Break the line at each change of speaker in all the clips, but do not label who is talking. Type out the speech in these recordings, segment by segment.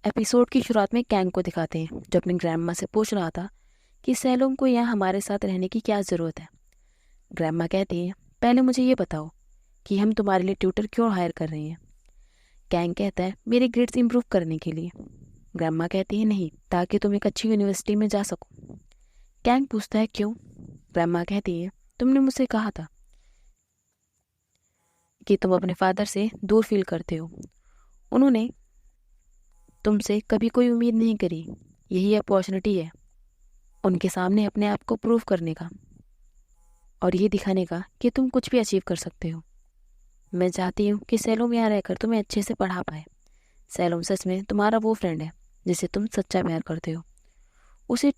Episode की शुरुआत में कैंग को दिखाते हैं जो अपनी ग्रैंडमा से पूछ रहा था कि सैलोम को यहाँ हमारे साथ रहने की क्या ज़रूरत है। ग्रैंडमा कहती है, पहले मुझे ये बताओ कि हम तुम्हारे लिए ट्यूटर क्यों हायर कर रहे हैं। कैंग कहता है, मेरे ग्रेड्स इंप्रूव करने के लिए। ग्रैंडमा कहती है, नहीं, ताकि तुम एक अच्छी यूनिवर्सिटी में जा सको। कैंग पूछता है, क्यों। ग्रैंडमा कहती है, तुमने मुझसे कहा था कि तुम अपने फादर से दूर फील करते हो। उन्होंने तुमसे कभी कोई उम्मीद नहीं करी। यही अपॉर्चुनिटी है उनके सामने अपने आप को प्रूव करने का और ये दिखाने का कि तुम कुछ भी अचीव कर सकते हो। मैं चाहती हूँ कि सैलोम यहाँ रहकर तुम्हें अच्छे से पढ़ा पाए। सैलोम सच में तुम्हारा वो फ्रेंड है जिसे तुम सच्चा प्यार करते हो। उसे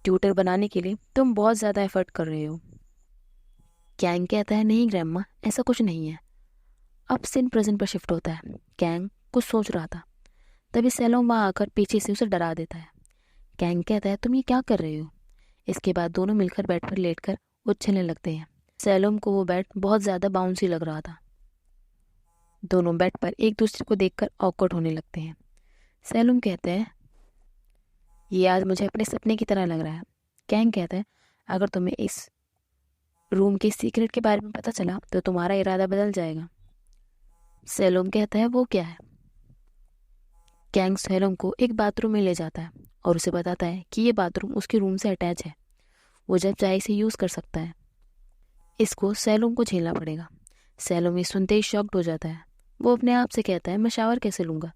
ट्यूटर बनाने के लिए तुम बहुत ज़्यादा एफर्ट कर रहे हो। कैंग कहता है, नहीं ग्रैंडमा, ऐसा कुछ नहीं है। अब सीन प्रेजेंट पर शिफ्ट होता है। कैंग कुछ सोच रहा था, तभी सैलोम वहाँ आकर पीछे से उसे डरा देता है। कैंग कहता है, तुम ये क्या कर रहे हो। इसके बाद दोनों मिलकर बेड पर लेटकर उछलने लगते हैं। सैलोम को वो बेड बहुत ज़्यादा बाउंसी लग रहा था। दोनों बेड पर एक दूसरे को देखकर ऑकवर्ड होने लगते हैं। सैलोम कहते हैं, ये आज मुझे अपने सपने की तरह लग रहा है। कैंग कहता है, अगर तुम्हें इस रूम के सीक्रेट के बारे में पता चला तो तुम्हारा इरादा बदल जाएगा। सैलोम कहता है, वो क्या है। कैंग सैलोम को एक बाथरूम में ले जाता है और उसे बताता है कि ये बाथरूम उसके रूम से अटैच है। वो जब चाहे इसे यूज़ कर सकता है। इसको सैलोम को झेलना पड़ेगा। सैलोम ये सुनते ही शॉक्ड हो जाता है। वो अपने आप से कहता है, मैं शावर कैसे लूँगा।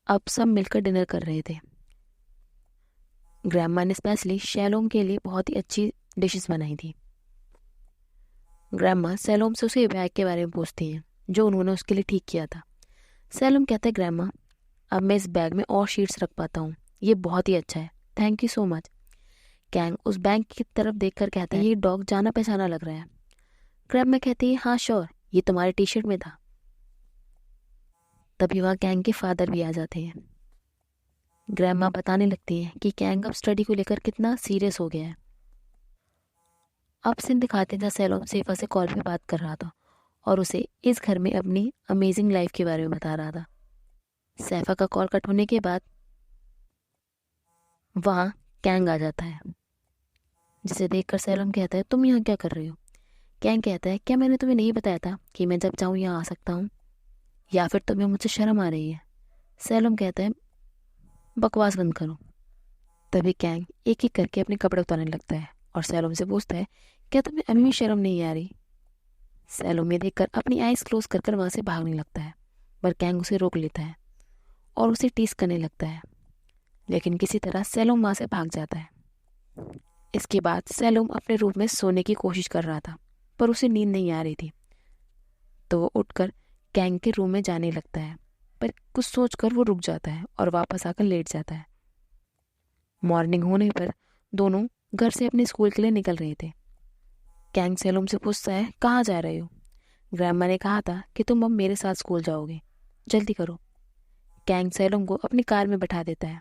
अब सब मिलकर डिनर कर रहे थे। ग्रैंडमा ने स्पेशली सैलोम के लिए बहुत ही अच्छी डिशेस बनाई थी। ग्रैंडमा सैलोम से उसे बैग के बारे में पूछती हैं जो उन्होंने उसके लिए ठीक किया था। सैलोम कहता है, ग्रैंडमा, अब मैं इस बैग में और शीट्स रख पाता हूँ। ये बहुत ही अच्छा है, thank you so much. Kang उस बैग की तरफ देखकर कहता है, ये डॉग जाना पहचाना लग रहा है। ग्रैंडमा कहती है, हाँ श्योर, ये तुम्हारे टी शर्ट में था। तभी वहाँ कैंग के फादर भी आ जाते हैं। ग्रैंडमा बताने लगती है कि कैंग अब स्टडी को लेकर कितना सीरियस हो गया है। अब सीन दिखाते था सैलोम सेफा से कॉल पे बात कर रहा था और उसे इस घर में अपनी अमेजिंग लाइफ के बारे में बता रहा था। सैफा का कॉल कट होने के बाद वहाँ कैंग आ जाता है, जिसे देखकर सैलोम कहता है, तुम यहाँ क्या कर रही हो। कैंग कहता है, क्या मैंने तुम्हें नहीं बताया था कि मैं जब चाहूँ यहाँ आ सकता हूँ, या फिर तुम्हें मुझसे शर्म आ रही है। सैलोम कहता है, बकवास बंद करो। तभी कैंग एक एक करके अपने कपड़े उतारने लगता है और सैलोम से पूछता है, क्या तुम्हें अभी भी शर्म नहीं आ रही। सैलोम ये देखकर अपनी आइज क्लोज कर वहाँ से भागने लगता है, पर कैंग उसे रोक लेता है और उसे टीस करने लगता है। लेकिन किसी तरह सैलोम वहाँ से भाग जाता है। इसके बाद सैलोम अपने रूम में सोने की कोशिश कर रहा था, पर उसे नींद नहीं आ रही थी। तो वो उठकर कैंग के रूम में जाने लगता है, पर कुछ सोचकर वो रुक जाता है और वापस आकर लेट जाता है। मॉर्निंग होने पर दोनों घर से अपने स्कूल के लिए निकल रहे थे। कैंग सैलोम से पूछता है, कहाँ जा रहे हो। ग्रैंडमा ने कहा था कि तुम अब मेरे साथ स्कूल जाओगे, जल्दी करो। कैंग सैलोम को अपनी कार में बैठा देता है।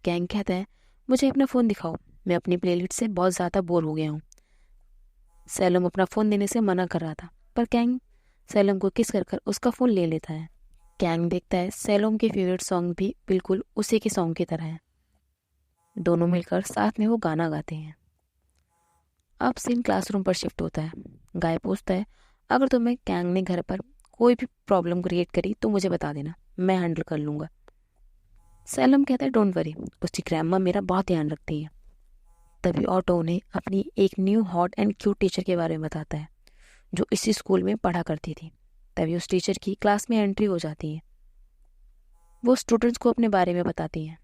कैंग कहता है, मुझे अपना फ़ोन दिखाओ, मैं अपनी प्लेलिस्ट से बहुत ज़्यादा बोर हो गया हूँ। सैलोम अपना फ़ोन देने से मना कर रहा था, पर कैंग सैलोम को किस कर उसका फ़ोन ले लेता है। कैंग देखता है सैलोम के फेवरेट सॉन्ग भी बिल्कुल उसी के सॉन्ग की तरह है। दोनों मिलकर साथ में वो गाना गाते हैं। अब सीन क्लासरूम पर शिफ्ट होता है। गाय पूछता है, अगर तुम्हें कैंग ने घर पर कोई भी प्रॉब्लम क्रिएट करी तो मुझे बता देना, मैं हैंडल कर लूँगा। सैलोम कहता है, डोंट वरी, उसकी ग्रैंडमा मेरा बहुत ध्यान रखती है। तभी ऑटो उन्हें अपनी एक new hot and cute teacher के बारे में बताता है जो इसी स्कूल में पढ़ा करती थी। तभी उस टीचर की क्लास में एंट्री हो जाती है। वो स्टूडेंट्स को अपने बारे में बताती हैं।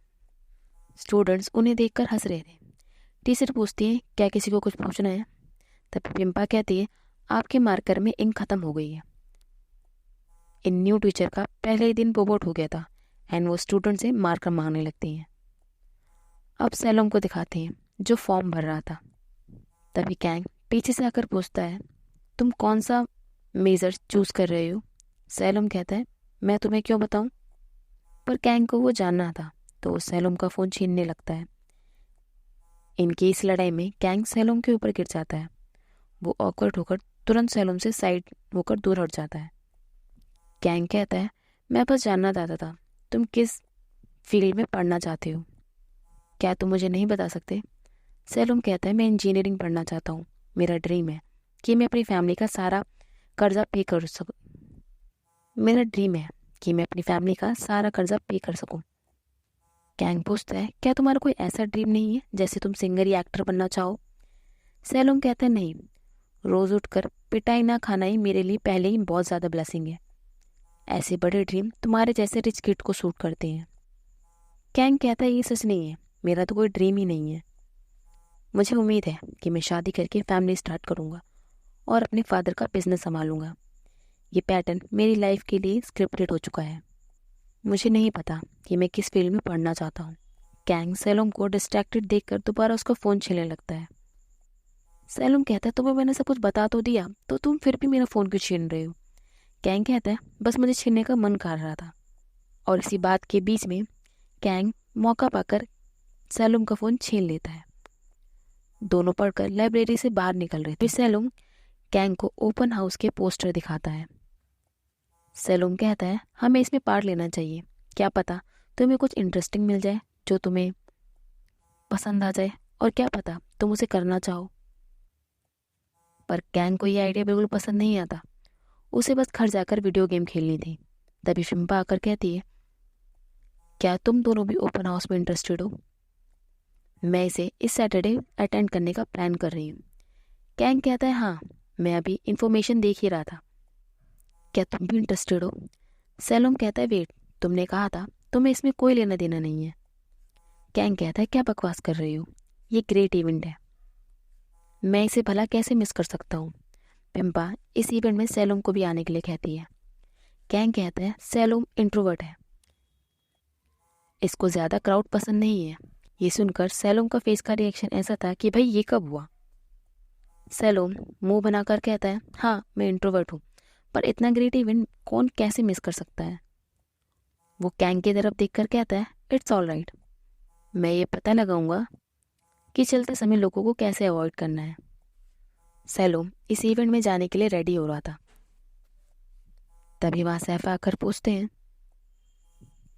स्टूडेंट्स उन्हें देखकर हंस रहे थे। टीचर पूछती है, क्या किसी को कुछ पूछना है। तभी पिंपा कहती है, आपके मार्कर में इंक खत्म हो गई है। इन न्यू टीचर का पहले ही दिन बोबोट हो गया था एंड वो स्टूडेंट से मार्कर मांगने लगती हैं। अब सैलोम को दिखाते हैं जो फॉर्म भर रहा था। तभी कैंग पीछे से आकर पूछता है, तुम कौन सा मेजर चूज कर रहे हो। सैलोम कहता है, मैं तुम्हें क्यों बताऊं। पर कैंग को वो जानना था, तो वो सैलोम का फ़ोन छीनने लगता है। इनकी इस लड़ाई में कैंग सैलोम के ऊपर गिर जाता है। वो ऑकवर्ड होकर तुरंत सैलोम से साइड होकर दूर हट जाता है। कैंग कहता है, मैं बस जानना चाहता था तुम किस फील्ड में पढ़ना चाहते हो। क्या तुम मुझे नहीं बता सकते? सैलूम कहता है मैं इंजीनियरिंग पढ़ना चाहता हूँ। मेरा ड्रीम है कि मैं अपनी फैमिली का सारा कर्जा पे कर सकूँ। मेरा ड्रीम है कि मैं अपनी फैमिली का सारा कर्जा पे कर सकूँ। कैंग पूछता है क्या तुम्हारा कोई ऐसा ड्रीम नहीं है जैसे तुम सिंगर या एक्टर बनना चाहो? सैलूम कहता है नहीं, रोज़ उठकर पिटाई ना खाना ही मेरे लिए पहले ही बहुत ज़्यादा ब्लेसिंग है। ऐसे बड़े ड्रीम तुम्हारे जैसे रिच किड को सूट करते हैं। कैंग कहता है ये सच नहीं है, मेरा तो कोई ड्रीम ही नहीं है। मुझे उम्मीद है कि मैं शादी करके फैमिली स्टार्ट करूँगा और अपने फादर का बिजनेस संभालूंगा। ये पैटर्न मेरी लाइफ के लिए स्क्रिप्टेड हो चुका है। मुझे नहीं पता कि मैं किस फील्ड में पढ़ना चाहता हूँ। कैंग सैलूम को डिस्ट्रैक्टेड देखकर दोबारा उसका फ़ोन छीनने लगता है। सैलूम कहता है तुम्हें मैंने सब कुछ बता तो दिया, तो तुम फिर भी मेरा फ़ोन क्यों छीन रहे हो? कैंग कहता है बस मुझे छीनने का मन कर रहा था। और इसी बात के बीच में कैंग मौका पाकर सैलूम का फ़ोन छीन लेता है। दोनों पढ़कर लाइब्रेरी से बाहर निकल रहे थे। फिर सैलूम कैंग को ओपन हाउस के पोस्टर दिखाता है। सैलूम कहता है हमें इसमें पार्ट लेना चाहिए, क्या पता तुम्हें कुछ इंटरेस्टिंग मिल जाए जो तुम्हें पसंद आ जाए, और क्या पता तुम उसे करना चाहो। पर कैंग को ये आइडिया बिल्कुल पसंद नहीं आता। उसे बस घर जाकर वीडियो गेम खेलनी थी। तभी फिम्पा आकर कहती है क्या तुम दोनों भी ओपन हाउस में इंटरेस्टेड हो? मैं इसे इस सैटरडे अटेंड करने का प्लान कर रही हूँ। कैंग कहता है हाँ, मैं अभी इंफॉर्मेशन देख ही रहा था। क्या तुम भी इंटरेस्टेड हो? सैलूम कहता है वेट, तुमने कहा था तुम्हें इसमें कोई लेना देना नहीं है। कैंग कहता है क्या बकवास कर रही हो, ये ग्रेट इवेंट है, मैं इसे भला कैसे मिस कर सकता हूँ। पिम्पा इस इवेंट में सैलूम को भी आने के लिए कहती है। कैंग कहता है सैलूम इंट्रोवर्ट है, इसको ज़्यादा क्राउड पसंद नहीं है। ये सुनकर सैलूम का फेस का रिएक्शन ऐसा था कि भाई ये कब हुआ। सैलूम मुंह बनाकर कहता है हाँ मैं इंट्रोवर्ट हूँ, पर इतना ग्रेट इवेंट कौन कैसे मिस कर सकता है। वो कैंग की तरफ देखकर कहता है इट्स ऑल राइट, मैं ये पता लगाऊंगा कि चलते समय लोगों को कैसे अवॉइड करना है। सैलूम इस इवेंट में जाने के लिए रेडी हो रहा था। तभी वहाँ सैफा आकर पूछते हैं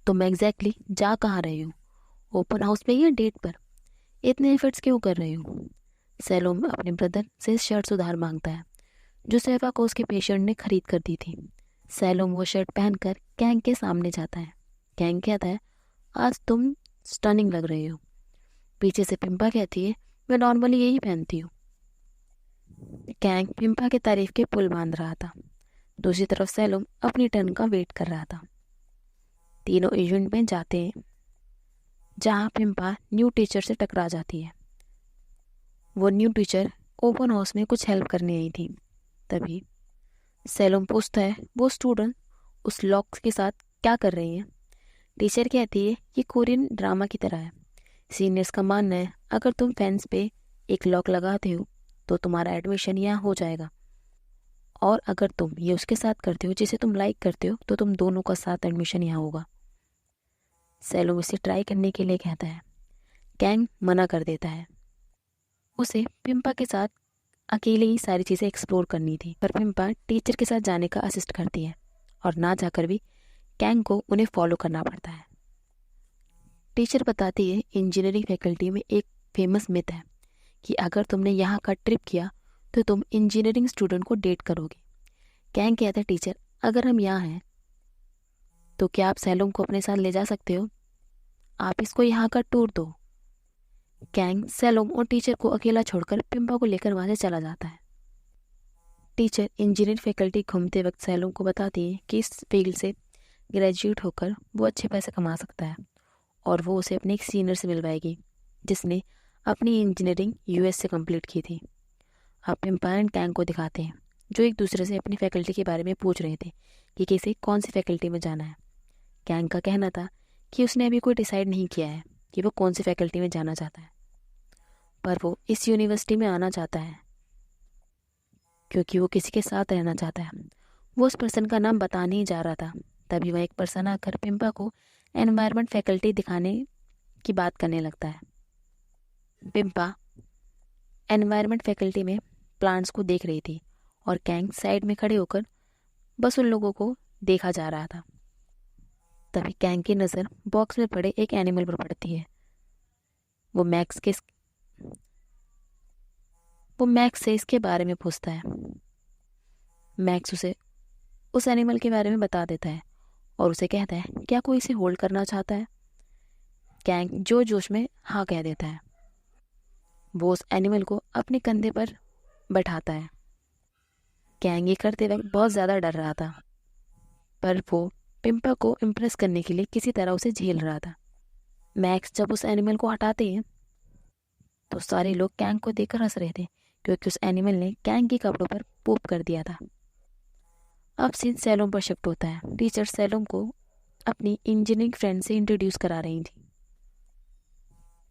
तुम एग्जैक्टली जा कहाँ रहे हो, ओपन हाउस में या डेट पर? इतने एफर्ट्स क्यों कर रहे हो? सैलूम अपने ब्रदर से शर्ट उधार मांगता है जो सैफा को उसके पेशेंट ने खरीद कर दी थी। सैलूम वो शर्ट पहनकर कैंग के सामने जाता है। कैंग कहता है आज तुम स्टनिंग लग रहे हो। पीछे से पिम्पा कहती है मैं नॉर्मली यही पहनती हूँ। कैंग पिम्पा की तारीफ के पुल बांध रहा था। दूसरी तरफ सैलूम अपनी टर्न का वेट कर रहा था। तीनों इवेंट में जाते हैं जहाँ पिम्पा न्यू टीचर से टकरा जाती है। वो न्यू टीचर ओपन हाउस में कुछ हेल्प करने आई थी। तभी सैलूम पूछता है वो स्टूडेंट उस लॉक के साथ क्या कर रही हैं? टीचर कहती है ये कोरियन ड्रामा की तरह है। सीनियर्स का मानना है अगर तुम फेंस पे एक लॉक लगाते हो तो तुम्हारा एडमिशन यहाँ हो जाएगा, और अगर तुम ये उसके साथ करते हो जिसे तुम लाइक करते हो तो तुम दोनों का साथ एडमिशन यहाँ होगा। सैलूम इसे ट्राई करने के लिए कहता है। कैंग मना कर देता है। उसे पिम्पा के साथ अकेले ही सारी चीज़ें एक्सप्लोर करनी थी, पर पिम्पा टीचर के साथ जाने का असिस्ट करती है और ना जाकर भी कैंग को उन्हें फॉलो करना पड़ता है। टीचर बताती है इंजीनियरिंग फैकल्टी में एक फेमस मिथ है कि अगर तुमने यहाँ का ट्रिप किया तो तुम इंजीनियरिंग स्टूडेंट को डेट करोगे। कैंग कहता है टीचर अगर हम यहाँ हैं तो क्या आप सैलूम को अपने साथ ले जा सकते हो? आप इसको यहाँ का टूर दो। कैंग सैलूम और टीचर को अकेला छोड़कर पिम्पा को लेकर वहाँ से चला जाता है। टीचर इंजीनियरिंग फैकल्टी घूमते वक्त सैलूम को बताती है कि इस फील्ड से ग्रेजुएट होकर वो अच्छे पैसे कमा सकता है और वो उसे अपने एक सीनियर से मिलवाएगी जिसने अपनी इंजीनियरिंग यूएस से कंप्लीट की थी। अब पिम्पा एंड कैंग को दिखाते हैं जो एक दूसरे से अपनी फैकल्टी के बारे में पूछ रहे थे कि किसे कौन सी फैकल्टी में जाना है। कैंग का कहना था कि उसने अभी कोई डिसाइड नहीं किया है कि वो कौन सी फैकल्टी में जाना चाहता है, पर वो इस यूनिवर्सिटी में आना चाहता है क्योंकि वो किसी के साथ रहना चाहता है। वो उस पर्सन का नाम बताने ही जा रहा था, तभी वह एक पर्सन आकर पिम्पा को एनवायरनमेंट फैकल्टी दिखाने की बात करने लगता है। पिम्पा एनवायरनमेंट फैकल्टी में प्लांट्स को देख रही थी और कैंग साइड में खड़े होकर बस उन लोगों को देखा जा रहा था। तभी कैंग की नज़र बॉक्स में पड़े एक एनिमल पर पड़ती है। वो मैक्स से इसके बारे में पूछता है। मैक्स उसे उस एनिमल के बारे में बता देता है और उसे कहता है, क्या कोई इसे होल्ड करना चाहता है? कैंग जो जोश में हाँ कह देता है। वो उस एनिमल को अपने कंधे पर बैठाता है। कैंग ये करते वक्त बहुत ज़्यादा डर रहा था, पर वो पिंपा को इम्प्रेस करने के लिए किसी तरह उसे झेल रहा था। मैक्स जब उस एनिमल को हटाते हैं तो सारे लोग कैंग को देखकर हंस रहे थे, क्योंकि उस एनिमल ने कैंग के कपड़ों पर पोप कर दिया था। अब सीन सैलोम पर शिफ्ट होता है। टीचर सैलोम को अपनी इंजीनियरिंग फ्रेंड से इंट्रोड्यूस करा रही थी।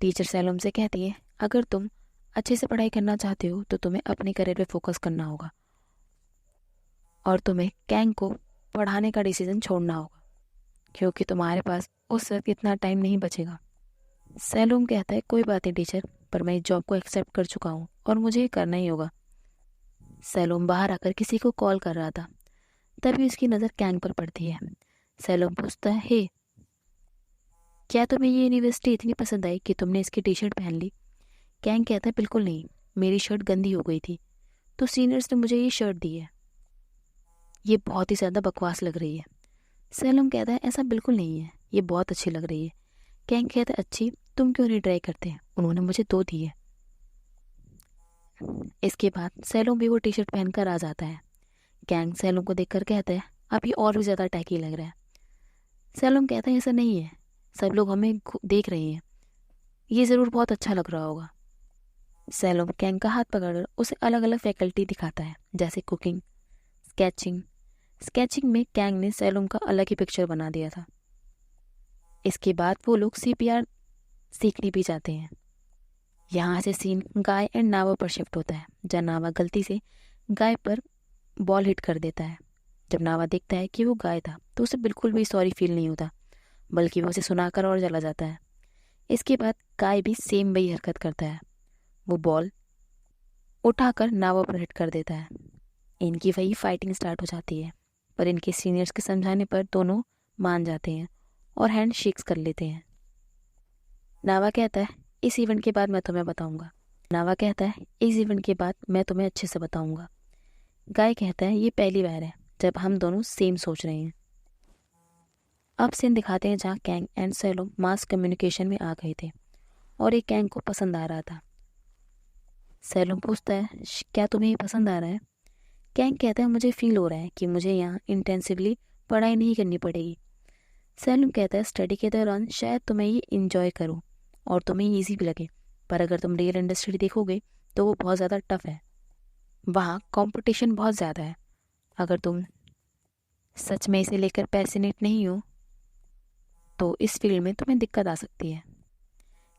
टीचर सैलोम से कहती है, अगर तुम अच्छे से पढ़ाई करना चाहते हो तो तुम्हें अपने करियर पे फोकस करना होगा और तुम्हें कैंग को पढ़ाने का डिसीजन छोड़ना होगा, क्योंकि तुम्हारे पास उस वक्त इतना टाइम नहीं बचेगा। सैलोम कहता है, कोई बात नहीं टीचर, पर मैं इस जॉब को एक्सेप्ट कर चुका हूँ और मुझे ये करना ही होगा। सैलोम बाहर आकर किसी को कॉल कर रहा था, तभी उसकी नज़र कैंग पर पड़ती है। सैलोम पूछता है, हे, क्या तुम्हें ये यूनिवर्सिटी इतनी पसंद आई कि तुमने इसकी टी शर्ट पहन ली? कैंग कहता है, बिल्कुल नहीं, मेरी शर्ट गंदी हो गई थी तो सीनियर्स ने मुझे ये शर्ट दी है। ये बहुत ही ज़्यादा बकवास लग रही है। सैलोम कहता है, ऐसा बिल्कुल नहीं है, ये बहुत अच्छी लग रही है। कैंग कहता है, अच्छी, तुम क्यों नहीं ट्राई करते? उन्होंने मुझे 2 दी है। इसके बाद सैलोम भी वो टी शर्ट पहनकर आ जाता है। कैंग सैलोम को देखकर कहता है, अब ये और भी ज़्यादा टैकी लग रहा है। सैलोम कहता है, ऐसा नहीं है, सब लोग हमें देख रहे हैं, ये ज़रूर बहुत अच्छा लग रहा होगा। सैलोम कैंग का हाथ पकड़कर उसे अलग अलग फैकल्टी दिखाता है, जैसे कुकिंग, स्केचिंग में कैंग ने सैलोम का अलग ही पिक्चर बना दिया था। इसके बाद वो लोग CPR सीखने भी जाते हैं। यहाँ से सीन गाय एंड नावा पर शिफ्ट होता है, जहाँ नावा गलती से गाय पर बॉल हिट कर देता है। जब नावा देखता है कि वो गाय था तो उसे बिल्कुल भी सॉरी फील नहीं होता, बल्कि वो उसे सुनाकर और चला जाता है। इसके बाद गाय भी सेम वही हरकत करता है, वो बॉल उठाकर नावा पर हिट कर देता है। इनकी वही फाइटिंग स्टार्ट हो जाती है, पर इनके सीनियर्स के समझाने पर दोनों मान जाते हैं और हैंड शेक्स कर लेते हैं। नावा कहता है, इस इवेंट के बाद मैं तुम्हें बताऊंगा। नावा कहता है, इस इवेंट के बाद मैं तुम्हें अच्छे से बताऊंगा। गाय कहता है, ये पहली बार है जब हम दोनों सेम सोच रहे हैं। अब सीन दिखाते हैं जहाँ कैंग एंड सैलोम मास कम्युनिकेशन में आ गए थे और एक कैंग को पसंद आ रहा था। सैलोम पूछता है, क्या तुम्हें ये पसंद आ रहा है? कैंग कहता है, मुझे फील हो रहा है कि मुझे यहाँ इंटेंसिवली पढ़ाई नहीं करनी पड़ेगी। सैलोम कहता है, स्टडी के दौरान शायद तुम्हें ये इंजॉय करो और तुम्हें ईजी भी लगे, पर अगर तुम रियल इंडस्ट्री देखोगे तो वो बहुत ज़्यादा टफ है, वहाँ कंपटीशन बहुत ज़्यादा है। अगर तुम सच में इसे लेकर पैशनेट नहीं हो तो इस फील्ड में तुम्हें दिक्कत आ सकती है।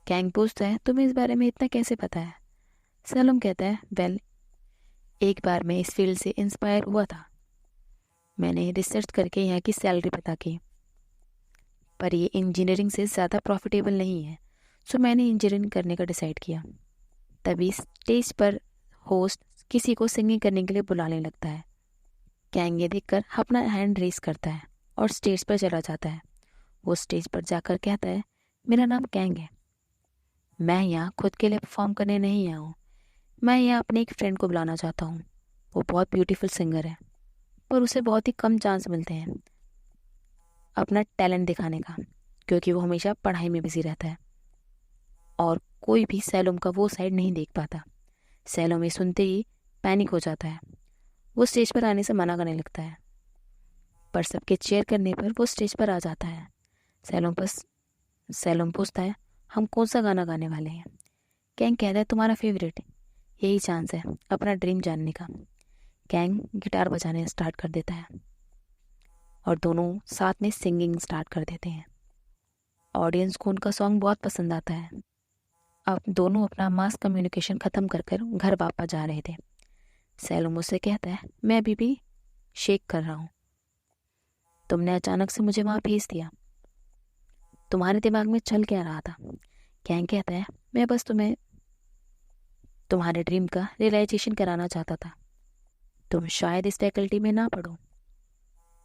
कैंग पूछता है, तुम्हें इस बारे में इतना कैसे पता है? सैलोम कहता है, वेल, एक बार मैं इस फील्ड से इंस्पायर हुआ था। मैंने रिसर्च करके यहाँ की सैलरी पता की, पर ये इंजीनियरिंग से ज़्यादा प्रॉफिटेबल नहीं है, सो मैंने इंजीनियरिंग करने का डिसाइड किया। तभी स्टेज पर होस्ट किसी को सिंगिंग करने के लिए बुलाने लगता है। कैंग ये देखकर अपना हैंड रेस करता है और स्टेज पर चला जाता है। वो स्टेज पर जाकर कहता है, मेरा नाम कैंग है, मैं यहाँ खुद के लिए परफॉर्म करने नहीं आया हूँ, मैं यहाँ अपने एक फ्रेंड को बुलाना चाहता हूँ। वो बहुत ब्यूटीफुल सिंगर है, पर उसे बहुत ही कम चांस मिलते हैं अपना टैलेंट दिखाने का, क्योंकि वो हमेशा पढ़ाई में बिजी रहता है और कोई भी सैलोम का वो साइड नहीं देख पाता। सैलोम ये सुनते ही पैनिक हो जाता है, वो स्टेज पर आने से मना करने लगता है, पर सबके चेयर करने पर वो स्टेज पर आ जाता है। सैलोम पूछता है, हम कौन सा गाना गाने वाले हैं? कैंग कहता है, तुम्हारा फेवरेट, यही चांस है अपना ड्रीम जानने का। कैंग गिटार बजाने स्टार्ट कर देता है और दोनों साथ में सिंगिंग स्टार्ट कर देते हैं। ऑडियंस को उनका सॉन्ग बहुत पसंद आता है। अब दोनों अपना मास कम्युनिकेशन ख़त्म कर कर घर वापस जा रहे थे। सैलोम मुझसे कहता है, मैं अभी भी शेक कर रहा हूँ, तुमने अचानक से मुझे वहाँ भेज दिया, तुम्हारे दिमाग में चल क्या रहा था? कैंग कहता है, मैं बस तुम्हें तुम्हारे ड्रीम का रियलाइजेशन कराना चाहता था। तुम शायद इस फैकल्टी में ना पढ़ो,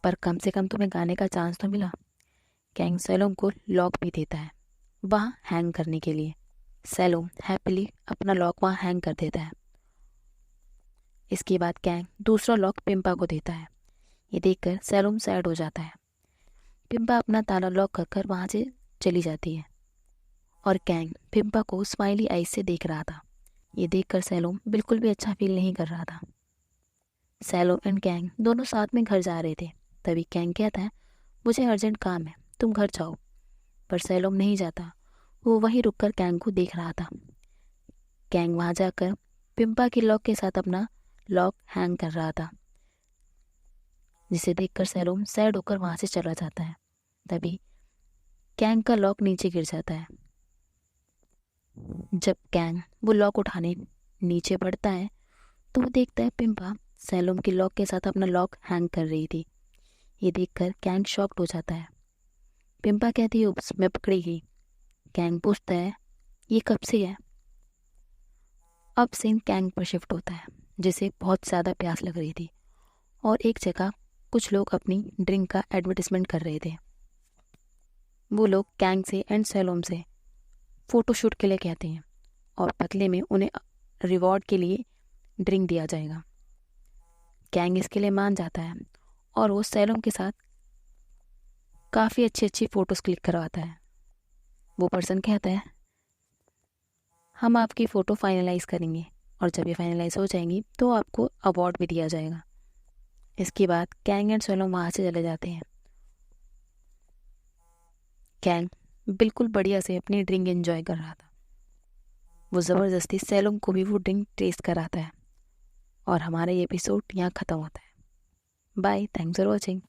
पर कम से कम तुम्हें गाने का चांस तो मिला। कैंग सैलोम को लॉक भी देता है वहाँ हैंग करने के लिए। सैलोम हैप्पीली अपना लॉक वहाँ हैंग कर देता है। इसके बाद कैंग दूसरा लॉक पिंपा को देता है। ये देखकर सैलोम सैड हो जाता है। पिंपा अपना ताला लॉक कर वहाँ से चली जाती है और कैंग पिंपा को स्माइली आइज से देख रहा था। ये देखकर सैलोम बिल्कुल भी अच्छा फील नहीं कर रहा था। सैलोम एंड कैंग दोनों साथ में घर जा रहे थे। तभी कैंग कहता है, मुझे अर्जेंट काम है, तुम घर जाओ। पर सैलोम नहीं जाता, वो वहीं रुककर कैंग को देख रहा था। कैंग वहाँ जाकर पिंपा के लॉक के साथ अपना लॉक हैंग कर रहा था, जिसे देखकर सैलोम सैड होकर वहाँ से चला जाता है। तभी कैंग का लॉक नीचे गिर जाता है। जब कैंग वो लॉक उठाने नीचे बढ़ता है तो वो देखता है पिंपा सैलोम के लॉक के साथ अपना लॉक हैंग कर रही थी। ये देखकर कैंग शॉक्ड हो जाता है। पिंपा कहती है, उप्स, मैं पकड़ी गई। कैंग पूछता है, ये कब से है? अब सीन कैंग पर शिफ्ट होता है, जिसे बहुत ज़्यादा प्यास लग रही थी और एक जगह कुछ लोग अपनी ड्रिंक का एडवर्टिजमेंट कर रहे थे। वो लोग कैंग से एंड सैलोम से फ़ोटोशूट के लिए कहते हैं और बदले में उन्हें रिवॉर्ड के लिए ड्रिंक दिया जाएगा। कैंग इसके लिए मान जाता है और वो सैलोम के साथ काफ़ी अच्छी अच्छी फ़ोटोज़ क्लिक करवाता है। वो पर्सन कहता है, हम आपकी फ़ोटो फाइनलाइज़ करेंगे और जब ये फाइनलाइज हो जाएंगी तो आपको अवार्ड भी दिया जाएगा। इसके बाद कैंग एंड सैलोम वहाँ से चले जाते हैं। कैंग बिल्कुल बढ़िया से अपनी ड्रिंक एंजॉय कर रहा था। वो ज़बरदस्ती सैलोम को भी वो ड्रिंक टेस्ट कराता है और हमारा ये एपिसोड यहाँ ख़त्म होता है। Bye, thanks for watching.